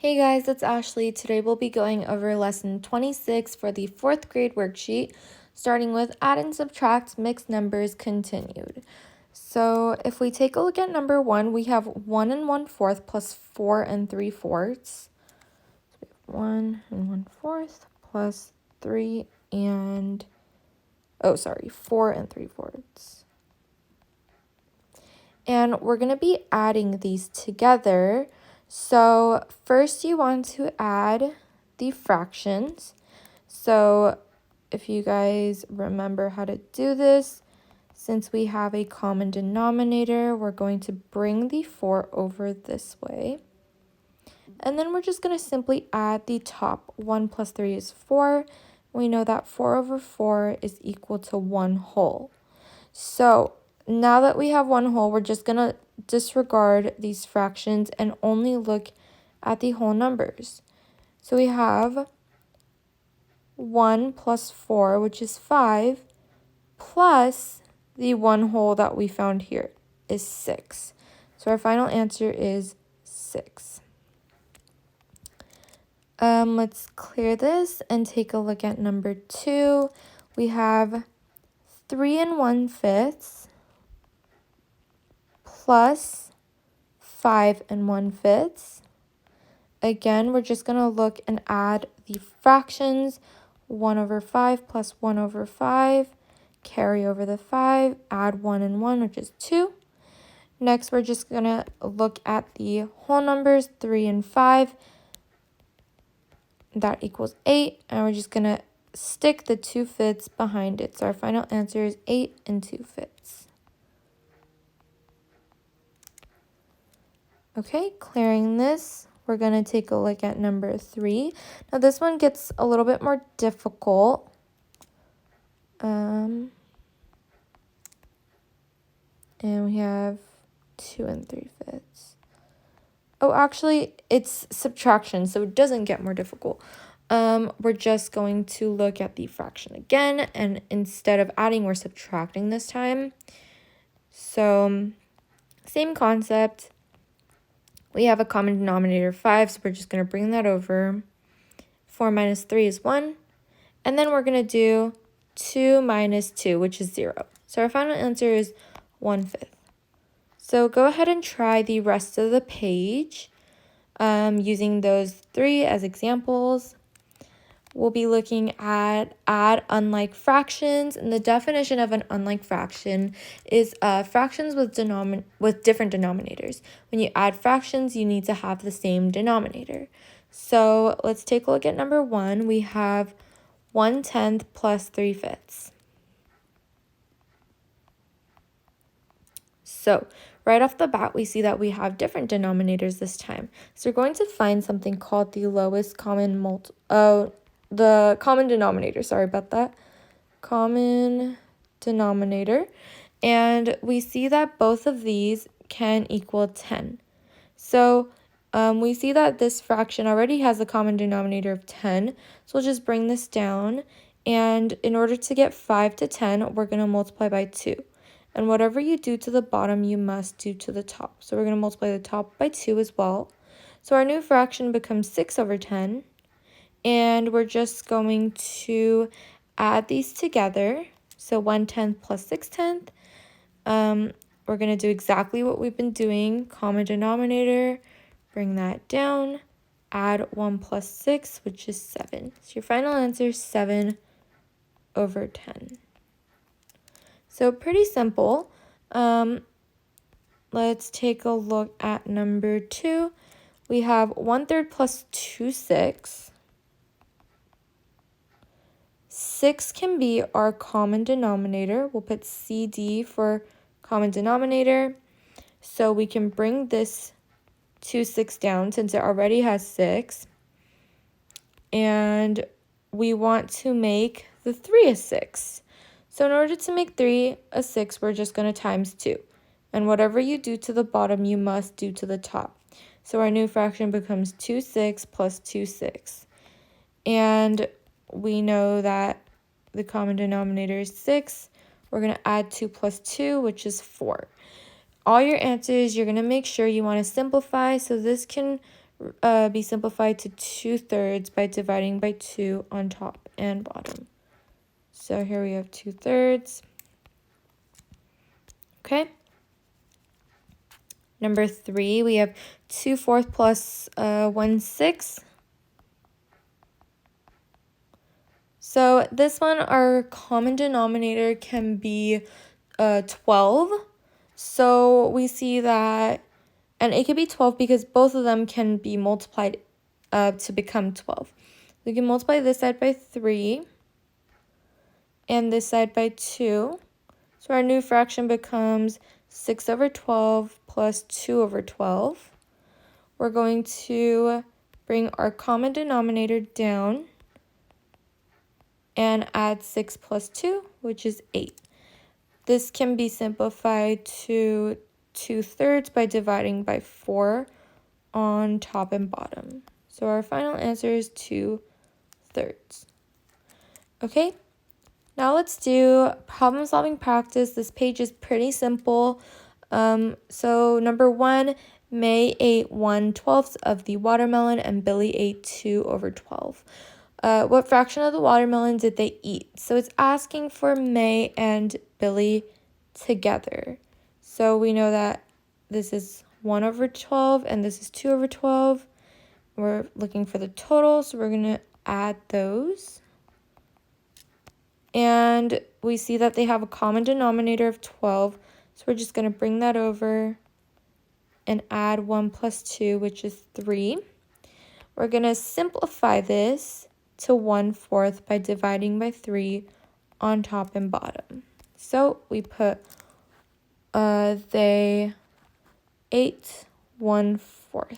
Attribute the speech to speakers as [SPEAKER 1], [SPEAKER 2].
[SPEAKER 1] Hey guys, it's Ashley. Today we'll be going over lesson 26 for the 4th grade worksheet, starting with add and subtract mixed numbers continued. So if we take a look at number 1, we have 1 1/4 plus 4 3/4. So we have 1 1/4 plus 4 3/4. And we're going to be adding these together. So first you want to add the fractions. So if you guys remember how to do this, since we have a common denominator, we're going to bring the 4 over this way. And then we're just going to simply add the top. 1 plus 3 is 4. We know that 4 over 4 is equal to 1 whole. So now that we have 1 whole, we're just going to disregard these fractions and only look at the whole numbers. So we have 1 plus 4, which is 5, plus the 1 whole that we found here is 6. So our final answer is 6. Let's clear this and take a look at number 2. We have 3 1/5 plus 5 1/5. Again, we're just going to look and add the fractions. 1 over 5 plus 1 over 5. Carry over the 5. Add 1 and 1, which is 2. Next, we're just going to look at the whole numbers, 3 and 5. That equals 8. And we're just going to stick the 2/5 behind it. So our final answer is 8 2/5. Okay, clearing this, we're going to take a look at number 3. Now this one gets a little bit more difficult. And we have 2 3/5. Oh, actually, it's subtraction, so it doesn't get more difficult. We're just going to look at the fraction again, and instead of adding, we're subtracting this time. So, same concept. We have a common denominator of 5, so we're just going to bring that over. 4 minus 3 is 1. And then we're going to do 2 minus 2, which is 0. So our final answer is 1/5. So go ahead and try the rest of the page using those 3 as examples. We'll be looking at AddUnlike Fractions, and the definition of an unlike fraction is fractions with different denominators. When you add fractions, you need to have the same denominator. So let's take a look at number 1. We have 1/10 plus 3/5. So right off the bat, we see that we have different denominators this time. So we're going to find something called the lowest common the common denominator, sorry about that, common denominator, and we see that both of these can equal 10. So we see that this fraction already has a common denominator of 10, so we'll just bring this down, and in order to get 5 to 10, we're going to multiply by 2. And whatever you do to the bottom, you must do to the top. So we're going to multiply the top by 2 as well. So our new fraction becomes 6 over 10. And we're just going to add these together. So 1/10 plus 6/10. We're going to do exactly what we've been doing. Common denominator, bring that down. Add 1 plus 6, which is 7. So your final answer is 7 over 10. So pretty simple. Let's take a look at number 2. We have 1/3 plus 2/6. 6 can be our common denominator. We'll put CD for common denominator. So we can bring this 2/6 down since it already has 6. And we want to make the 3 a 6. So in order to make 3 a 6, we're just going to times 2. And whatever you do to the bottom, you must do to the top. So our new fraction becomes 2/6 plus 2/6. And we know that the common denominator is 6. We're going to add 2 plus 2, which is 4. All your answers, you're going to make sure you want to simplify. So this can be simplified to 2/3 by dividing by 2 on top and bottom. So here we have 2/3. Okay. Number 3, we have 2/4 plus 1/6. So this one, our common denominator can be 12. So we see that, and it could be 12 because both of them can be multiplied to become 12. We can multiply this side by 3 and this side by 2. So our new fraction becomes 6/12 plus 2/12. We're going to bring our common denominator down and add 6 plus 2, which is 8. This can be simplified to 2/3 by dividing by 4 on top and bottom. So our final answer is 2/3. Okay, now let's do problem solving practice. This page is pretty simple. So number 1, May ate 1/12 of the watermelon and Billy ate 2/12. What fraction of the watermelon did they eat? So it's asking for May and Billy together. So we know that this is 1/12 and this is 2/12. We're looking for the total, so we're going to add those. And we see that they have a common denominator of 12, so we're just going to bring that over and add 1 plus 2, which is 3. We're going to simplify this to 1/4 by dividing by 3 on top and bottom. So we put they ate 1/4.